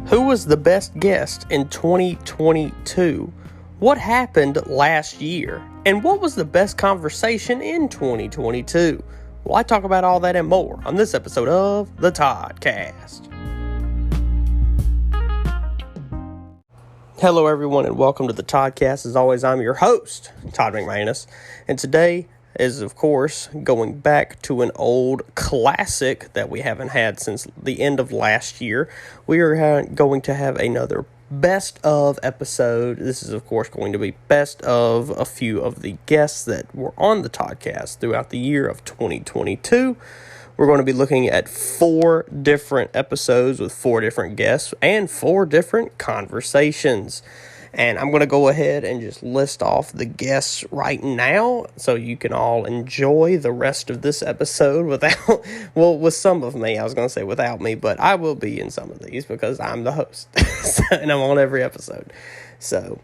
Who was the best guest in 2022? What happened last year? And what was the best conversation in 2022? Well, I talk about all that and more on this episode of the Toddcast. Hello, everyone, and welcome to the Toddcast. As always, I'm your host, Todd McManus, and today is, of course, going back to an old classic that we haven't had since the end of last year. We are going to have another best of episode. This is, of course, going to be best of a few of the guests that were on the Toddcast throughout the year of 2022. We're going to be looking at 4 different episodes with 4 different guests and 4 different conversations. And I'm going to go ahead and just list off the guests right now so you can all enjoy the rest of this episode with some of me. I was going to say without me, but I will be in some of these because I'm the host and I'm on every episode. So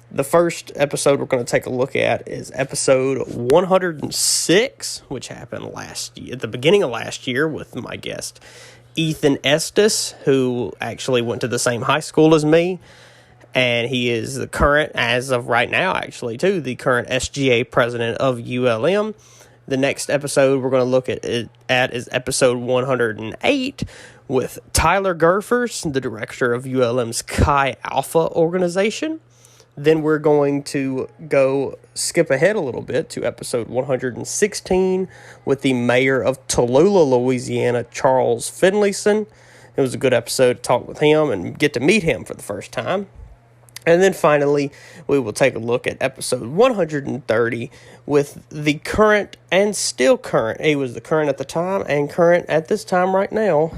the first episode we're going to take a look at is episode 106, which happened last year, at the beginning of last year, with my guest Ethan Estes, who actually went to the same high school as me. And he is the current, as of right now, actually, too, the current SGA president of ULM. The next episode we're going to look at is episode 108 with Tyler Gerfers, the director of ULM's Chi Alpha organization. Then we're going to skip ahead a little bit to episode 116 with the mayor of Tallulah, Louisiana, Charles Finlayson. It was a good episode to talk with him and get to meet him for the first time. And then finally, we will take a look at episode 130 with the current and still current. He was the current at the time and current at this time right now,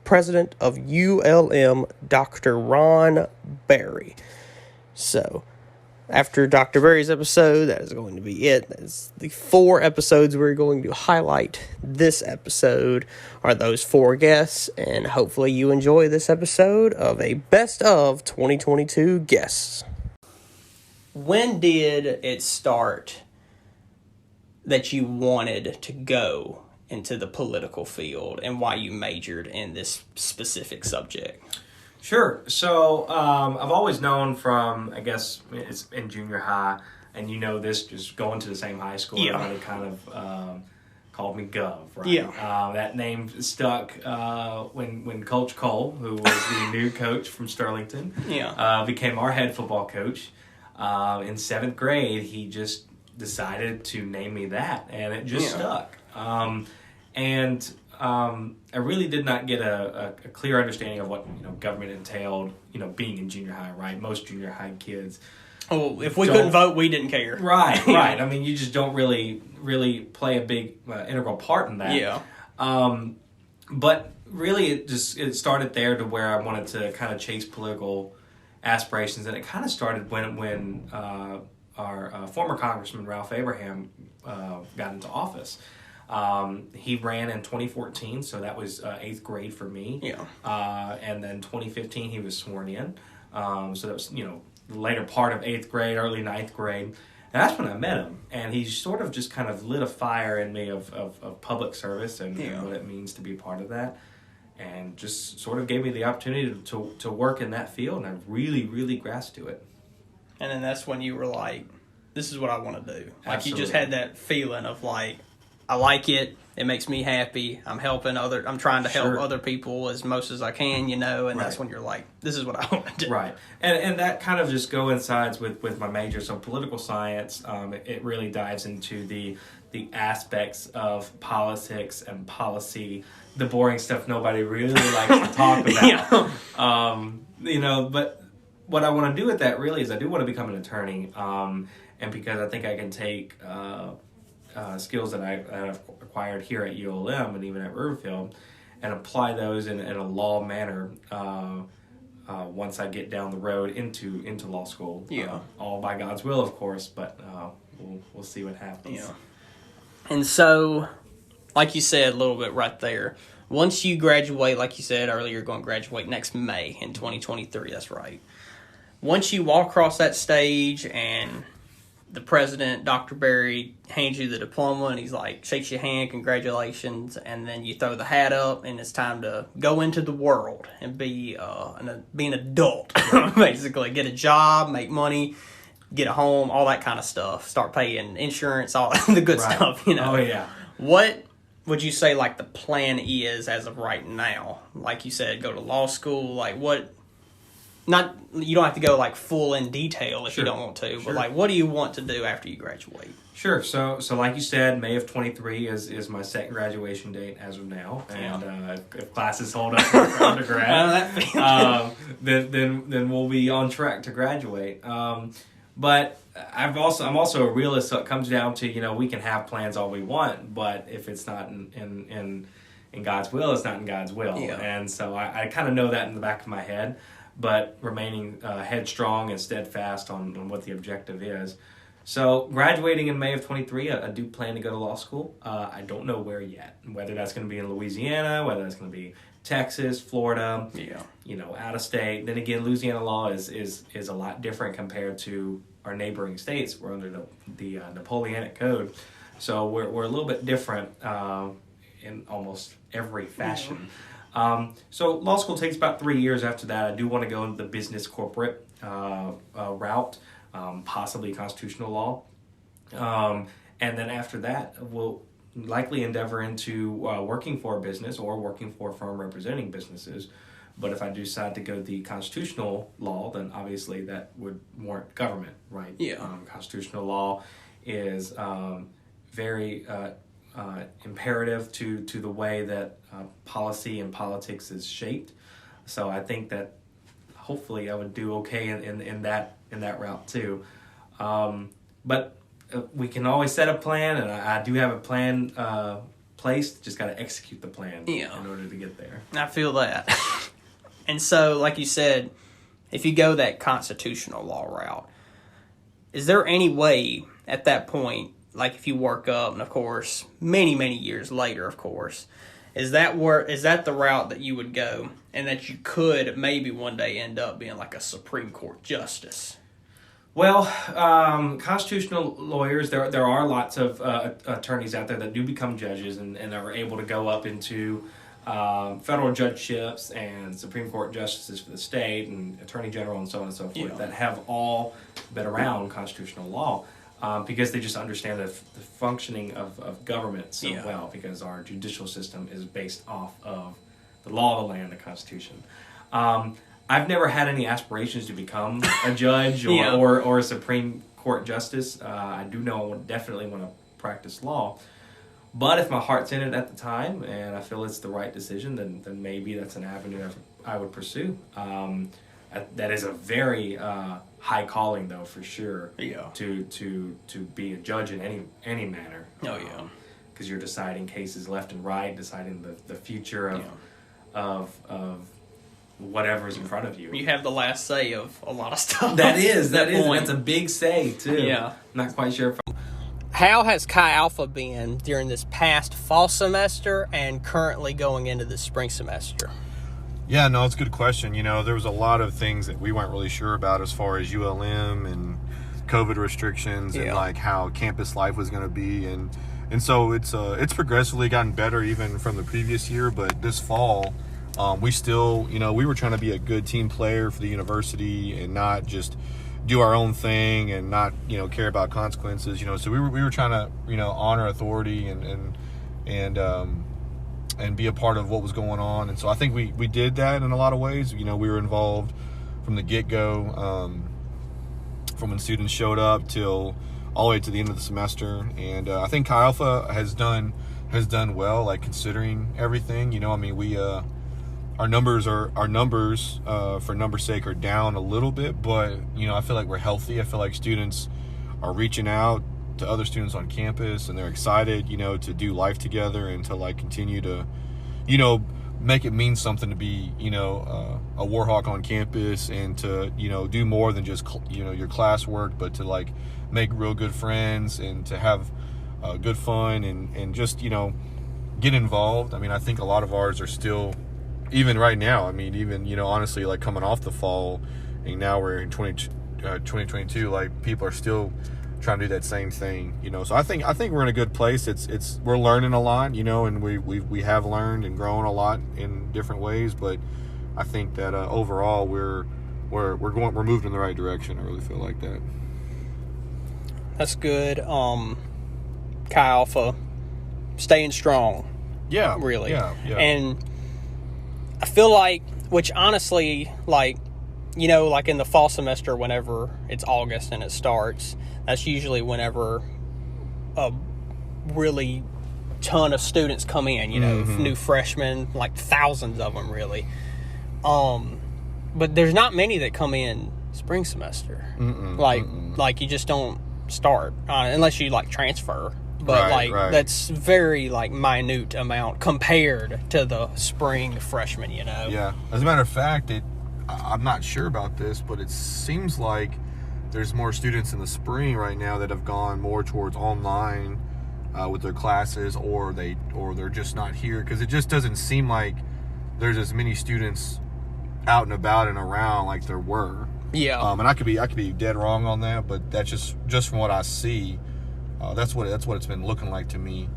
president of ULM, Dr. Ron Berry. So, after Dr. Berry's episode, that is going to be it. That's the 4 episodes we're going to highlight. This episode are those 4 guests, and hopefully you enjoy this episode of a best of 2022 guests. When did it start that you wanted to go into the political field, and why you majored in this specific subject? Sure. So I've always known from, I guess, it's in junior high, and you know this, just going to the same high school, everybody kind of called me Gov, right? Yeah. That name stuck when Coach Cole, who was the new coach from Sterlington, became our head football coach. In 7th grade, he just decided to name me that, and it just stuck. I really did not get a clear understanding of what government entailed, being in junior high, right? Most junior high kids. Oh, if we couldn't vote, we didn't care. Right. I mean, you just don't really play a big integral part in that. Yeah. But really, it started there to where I wanted to kind of chase political aspirations, and it kind of started when our former Congressman Ralph Abraham got into office. He ran in 2014, so that was 8th grade for me. Yeah. And then 2015, he was sworn in. So that was, the later part of 8th grade, early 9th grade. And that's when I met him. And he sort of just kind of lit a fire in me of public service and what it means to be part of that. And just sort of gave me the opportunity to work in that field, and I really, really grasped to it. And then that's when you were like, this is what I want to do. Like, Absolutely. You just had that feeling of like, I like it. It makes me happy. I'm trying to help other people as most as I can, and that's when you're like, this is what I want to do. Right. And that kind of just coincides with my major. So political science, it really dives into the aspects of politics and policy, the boring stuff nobody really likes to talk about. But what I want to do with that really is I do want to become an attorney. And because I think I can take skills that I've acquired here at ULM and even at Riverfield and apply those in a law manner once I get down the road into law school. All by God's will, of course, but we'll see what happens. Yeah. And so, like you said a little bit right there, once you graduate, like you said earlier, you're going to graduate next May in 2023, that's right. Once you walk across that stage and the president, Dr. Berry, hands you the diploma, and he's like, shakes your hand, congratulations, and then you throw the hat up, and it's time to go into the world and be an adult, basically. Get a job, make money, get a home, all that kind of stuff. Start paying insurance, all the good stuff, you know. Oh, yeah. What would you say, like, the plan is as of right now? Like you said, go to law school, like, what... Not you don't have to go like full in detail if you don't want to, but like what do you want to do after you graduate? Sure. So like you said, May of 23 is my second graduation date as of now, and if classes hold up for undergrad, then we'll be on track to graduate. But I'm also a realist, so it comes down to we can have plans all we want, but if it's not in God's will, it's not in God's will, and so I kind of know that in the back of my head. But remaining headstrong and steadfast on what the objective is. So graduating in May of 23, I do plan to go to law school. I don't know where yet, whether that's going to be in Louisiana, whether that's going to be Texas, Florida, out of state. Then again, Louisiana law is a lot different compared to our neighboring states. We're under the Napoleonic Code. So we're a little bit different in almost every fashion. So law school takes about 3 years after that. I do want to go into the business corporate route, possibly constitutional law. And then after that, we'll likely endeavor into working for a business or working for a firm representing businesses. But if I decide to go the constitutional law, then obviously that would warrant government, right? Yeah. Constitutional law is very... imperative to the way that policy and politics is shaped. So I think that hopefully I would do okay in that route too. But we can always set a plan, and I do have a plan placed. Just got to execute the plan in order to get there. I feel that. And so, like you said, if you go that constitutional law route, is there any way at that point, like if you work up, and of course, many, many years later, of course, is that the route that you would go, and that you could maybe one day end up being like a Supreme Court justice? Well, constitutional lawyers, there are lots of attorneys out there that do become judges and are able to go up into federal judgeships and Supreme Court justices for the state and attorney general and so on and so forth that have all been around constitutional law. Because they just understand the functioning of government so well, because our judicial system is based off of the law of the land, the Constitution. I've never had any aspirations to become a judge or a Supreme Court justice. I do know I would definitely want to practice law. But if my heart's in it at the time and I feel it's the right decision, then maybe that's an avenue I would pursue. That is a very high calling, though, for sure. Yeah. To be a judge in any manner. Oh yeah. Because you're deciding cases left and right, deciding the future of whatever's in front of you. You have the last say of a lot of stuff. That's a big say too. Yeah. Not quite sure. How has Chi Alpha been during this past fall semester and currently going into the spring semester? Yeah, no, it's a good question. There was a lot of things that we weren't really sure about as far as ULM and COVID restrictions and like how campus life was going to be, and so it's progressively gotten better even from the previous year. But this fall, we still, we were trying to be a good team player for the university and not just do our own thing and not care about consequences. So we were trying to honor authority and be a part of what was going on. And so I think we did that in a lot of ways. We were involved from the get-go, from when students showed up till all the way to the end of the semester. And I think Chi Alpha has done well, like considering everything. We our numbers for numbers' sake are down a little bit, but I feel like we're healthy. I feel like students are reaching out to other students on campus, and they're excited, to do life together and to like continue to, make it mean something to be, a Warhawk on campus and to, do more than just, your classwork, but to like make real good friends and to have good fun and just, get involved. I think a lot of ours are still, even right now, honestly, like coming off the fall and now we're in 2022, like people are still trying to do that same thing, So I think we're in a good place. We're learning a lot, and we have learned and grown a lot in different ways. But I think that overall we're moving in the right direction. I really feel like that. That's good. Chi Alpha staying strong. Yeah, really. Yeah. And I feel like, which honestly, like, like in the fall semester, whenever it's August and it starts, that's usually whenever a really ton of students come in, new freshmen, like thousands of them, really. But there's not many that come in spring semester. Like you just don't start unless you like transfer. But right. That's very like minute amount compared to the spring freshman, Yeah. As a matter of fact, I'm not sure about this, but it seems like there's more students in the spring right now that have gone more towards online with their classes, or they're just not here, because it just doesn't seem like there's as many students out and about and around like there were. Yeah. And I could be dead wrong on that, but that's just from what I see. That's what it's been looking like to me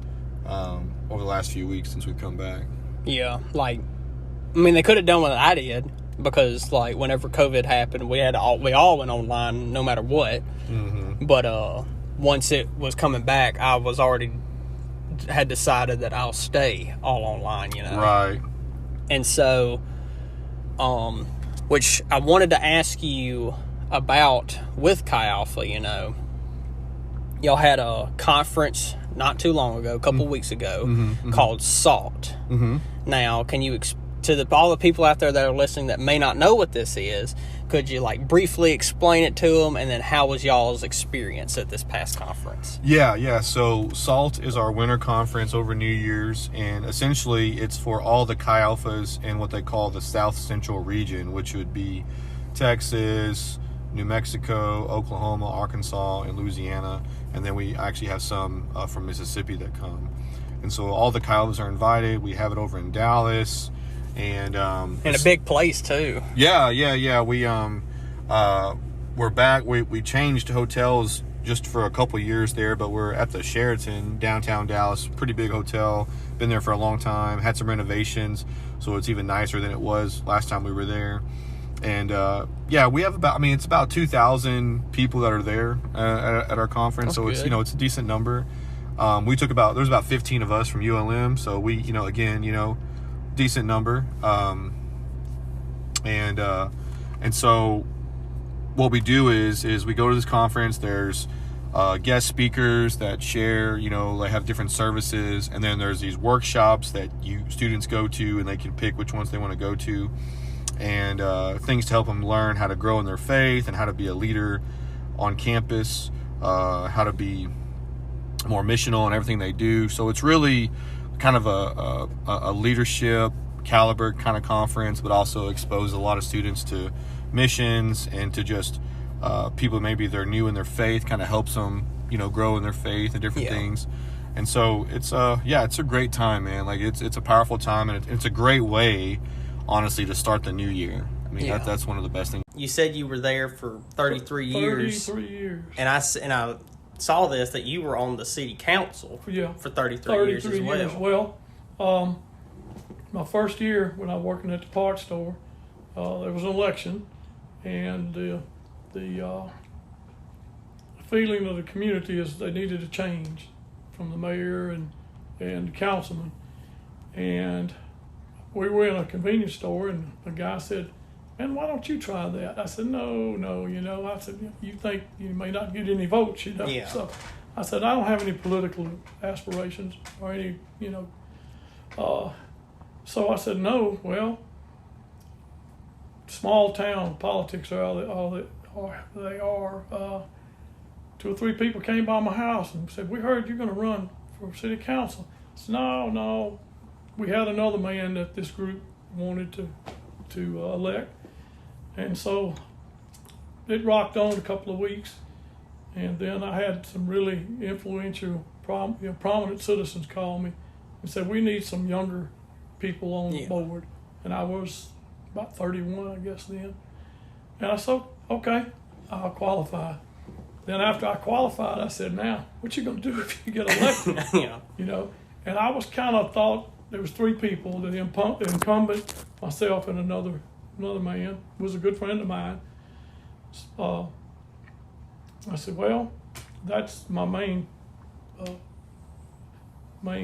over the last few weeks since we've come back. Yeah, they could have done what I did, because like whenever COVID happened, we all went online no matter what. Mm-hmm. But once it was coming back, I was already had decided that I'll stay all online. Right. And so, which I wanted to ask you about with Chi Alpha. Y'all had a conference not too long ago, a couple weeks ago, called SALT. Mm-hmm. Now, can you, all the people out there that are listening that may not know what this is, could you briefly explain it to them, and then how was y'all's experience at this past conference? Yeah. So SALT is our winter conference over New Year's, and essentially it's for all the Chi Alphas in what they call the South Central region, which would be Texas, New Mexico, Oklahoma, Arkansas, and Louisiana. And then we actually have some from Mississippi that come. And so all the Chi Alphas are invited. We have it over in Dallas. And in a big place too. Yeah. We're back. We changed hotels just for a couple years there, but we're at the Sheraton, downtown Dallas. Pretty big hotel. Been there for a long time. Had some renovations, so it's even nicer than it was last time we were there. And we have it's about 2,000 people that are there at our conference. That's so good. It's a decent number. There's about 15 of us from ULM, so we decent number. And so what we do is we go to this conference. There's guest speakers that share, they have different services, and then there's these workshops that students go to, and they can pick which ones they want to go to, and things to help them learn how to grow in their faith and how to be a leader on campus, how to be more missional in everything they do. So it's really kind of a leadership caliber kind of conference, but also expose a lot of students to missions and to just people maybe they're new in their faith, kind of helps them grow in their faith and different things. And so it's a great time, man. It's a powerful time, and it's a great way, honestly, to start the new year. I mean, that's one of the best things. You said you were there for 33 years. 33 years. And I saw this, that you were on the city council for 33 years as well. My first year when I was working at the parts store, there was an election, and the feeling of the community is they needed a change from the mayor and the councilman. And we were in a convenience store, and the guy said, "Man, why don't you try that?" I said, no, I said, "You think you may not get any votes, Yeah. So I said, "I don't have any political aspirations or any, so I said, "No, well, small town politics are all they are. 2 or 3 people came by my house and said, "We heard you're going to run for city council." I said, No. We had another man that this group wanted to elect. And so it rocked on a couple of weeks. And then I had some really influential, prominent citizens call me and said, "We need some younger people on the board." And I was about 31, I guess, then. And I said, "Okay, I'll qualify." then after I qualified, I said, now, what you going to do if you get elected? Yeah. You know, and I was kind of thought there was three people, the incumbent, myself, and another man, who was a good friend of mine. I said, well, that's my main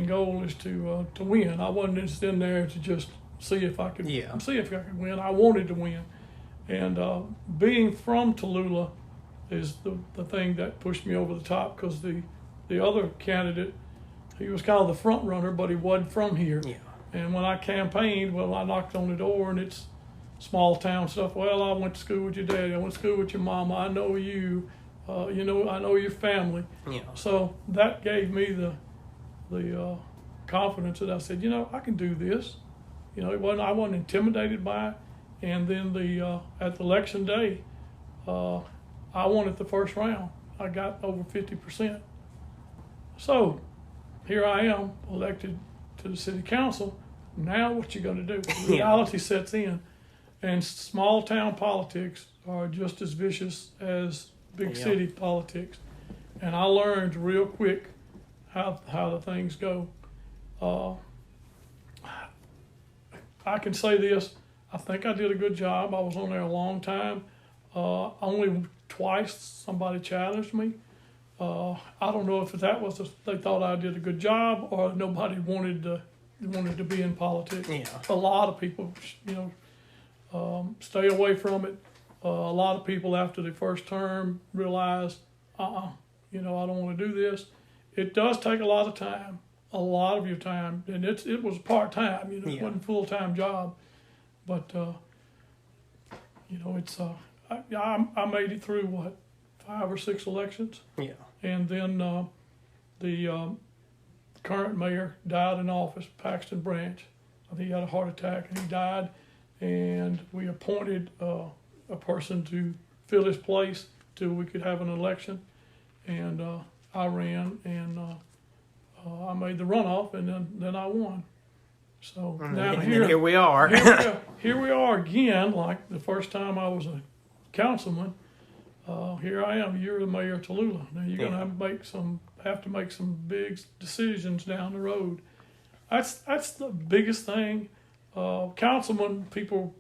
goal is to win. I wasn't just in there to just see if I could win. I wanted to win, and being from Tallulah is the thing that pushed me over the top, because the other candidate, he was kind of the front runner, but he wasn't from here. Yeah. And when I campaigned, well, I knocked on the door, and it's small town stuff. Well, I went to school with your daddy. I went to school with your mama. I know you. I know your family. Yeah. So that gave me the confidence that I said, I can do this. I wasn't intimidated by it. And then at the election day, I won at the first round. I got over 50%. So here I am, elected to the city council. Now what you going to do? Reality sets in. And small town politics are just as vicious as big city politics. And I learned real quick how the things go. I can say this, I think I did a good job. I was on there a long time. Only twice somebody challenged me. I don't know if that was they thought I did a good job, or nobody wanted to be in politics. Yeah. A lot of people, stay away from it. A lot of people after the first term realize, I don't want to do this. It does take a lot of time, a lot of your time, and it was part-time, it wasn't a full-time job. But, it's, I made it through, 5 or 6 elections? Yeah. And then the current mayor died in office, Paxton Branch. I think he had a heart attack and he died, and we appointed a person to fill his place till we could have an election. And I ran, and I made the runoff, and then I won. So now here we are. Here we are again, like the first time I was a councilman. Here I am. You're the mayor of Tallulah. Now you're gonna have to make some big decisions down the road. That's the biggest thing. Councilman, people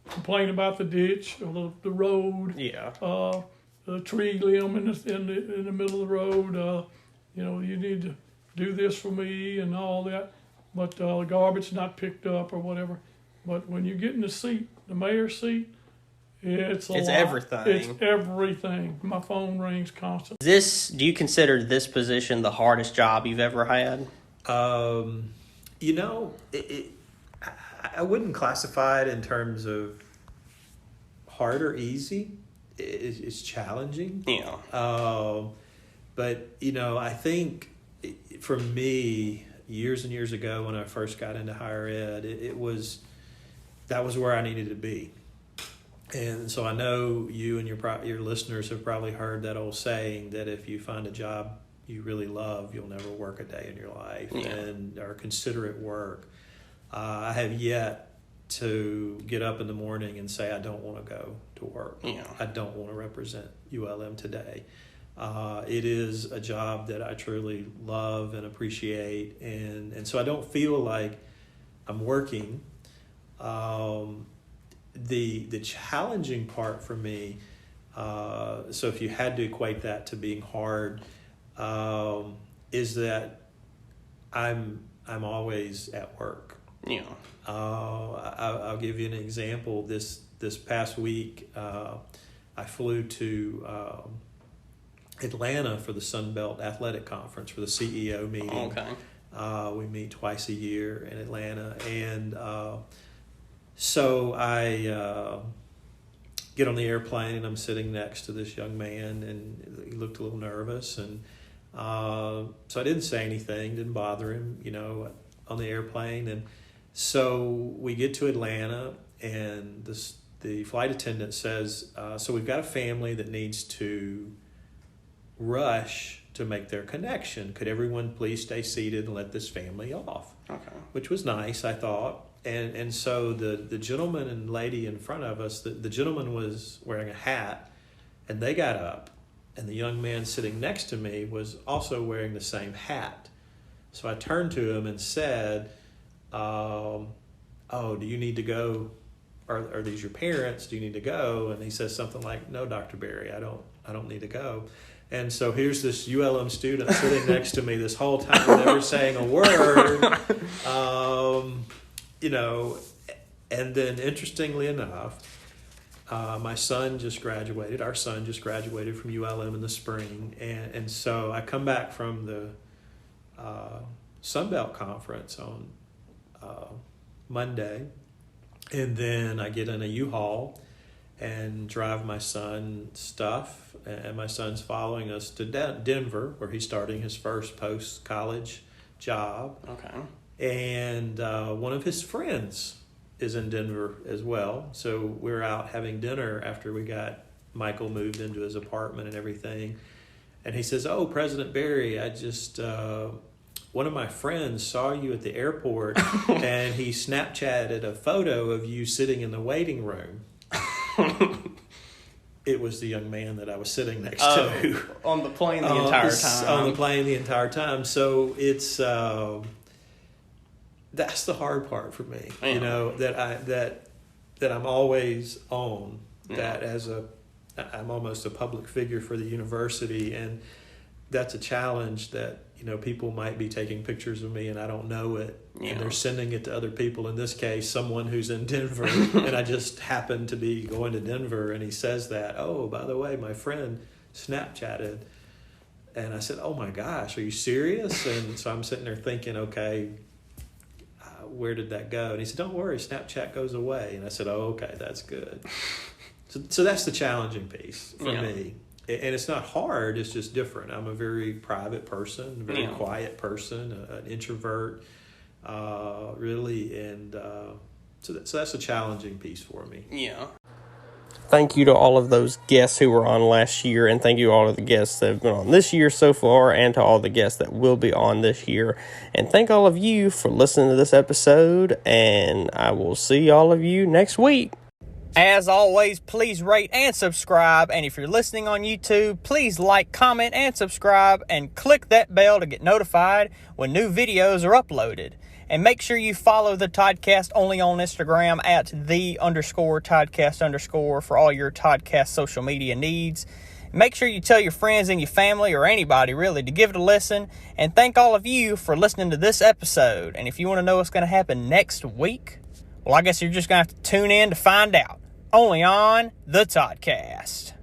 complain about the ditch or the road. Yeah. The tree limb in the middle of the road. You need to do this for me and all that. But the garbage not picked up or whatever. But when you get in the seat, the mayor's seat, it's everything. It's everything. My phone rings constantly. Do you consider this position the hardest job you've ever had? I wouldn't classify it in terms of hard or easy. It's challenging. Yeah. But I think for me, years and years ago when I first got into higher ed, that was where I needed to be. And so I know you and your listeners have probably heard that old saying that if you find a job you really love, you'll never work a day in your life, or consider it work. I have yet to get up in the morning and say I don't want to go to work. Yeah. I don't want to represent ULM today. It is a job that I truly love and appreciate, and so I don't feel like I'm working. The challenging part for me, so if you had to equate that to being hard, is that I'm always at work. Yeah. I'll give you an example. This past week, I flew to Atlanta for the Sun Belt Athletic Conference for the CEO meeting. Okay. We meet twice a year in Atlanta, and so I get on the airplane, and I'm sitting next to this young man, and he looked a little nervous, and so I didn't say anything, didn't bother him, on the airplane. And so we get to Atlanta, and the flight attendant says, so we've got a family that needs to rush to make their connection. Could everyone please stay seated and let this family off? Okay. Which was nice, I thought. And so the gentleman and lady in front of us, the gentleman was wearing a hat, and they got up and the young man sitting next to me was also wearing the same hat. So I turned to him and said, "Oh, do you need to go? Are these your parents? Do you need to go?" And he says something like, "No, Dr. Berry, I don't need to go." And so here's this ULM student sitting next to me this whole time, never saying a word. And then interestingly enough, our son just graduated from ULM in the spring. And so I come back from the Sunbelt Conference on Monday, and then I get in a U-Haul and drive my son's stuff, and my son's following us to Denver, where he's starting his first post-college job. Okay. And one of his friends is in Denver as well. So we're out having dinner after we got Michael moved into his apartment and everything. And he says, "Oh, President Berry, I just, one of my friends saw you at the airport and he Snapchatted a photo of you sitting in the waiting room." It was the young man that I was sitting next to. On the plane the entire time. On the plane the entire time. So it's... that's the hard part for me, that I'm always on, that I'm almost a public figure for the university, and that's a challenge that, people might be taking pictures of me and I don't know it, and they're sending it to other people. In this case, someone who's in Denver, and I just happen to be going to Denver, and he says that, "Oh, by the way, my friend Snapchatted." And I said, "Oh my gosh, are you serious?" And so I'm sitting there thinking, okay, where did that go? And he said, "Don't worry, Snapchat goes away." And I said, "Oh, okay, that's good." So that's the challenging piece for me. And it's not hard, it's just different. I'm a very private person, a very quiet person, an introvert, really. And so that's a challenging piece for me. Yeah. Thank you to all of those guests who were on last year, and thank you to all of the guests that have been on this year so far, and to all the guests that will be on this year. And thank all of you for listening to this episode, and I will see all of you next week. As always, please rate and subscribe, and if you're listening on YouTube, please like, comment, and subscribe, and click that bell to get notified when new videos are uploaded. And make sure you follow the Toddcast only on Instagram at @the_Toddcast_ for all your Toddcast social media needs. Make sure you tell your friends and your family, or anybody really, to give it a listen. And thank all of you for listening to this episode. And if you want to know what's going to happen next week, well, I guess you're just going to have to tune in to find out. Only on the Toddcast.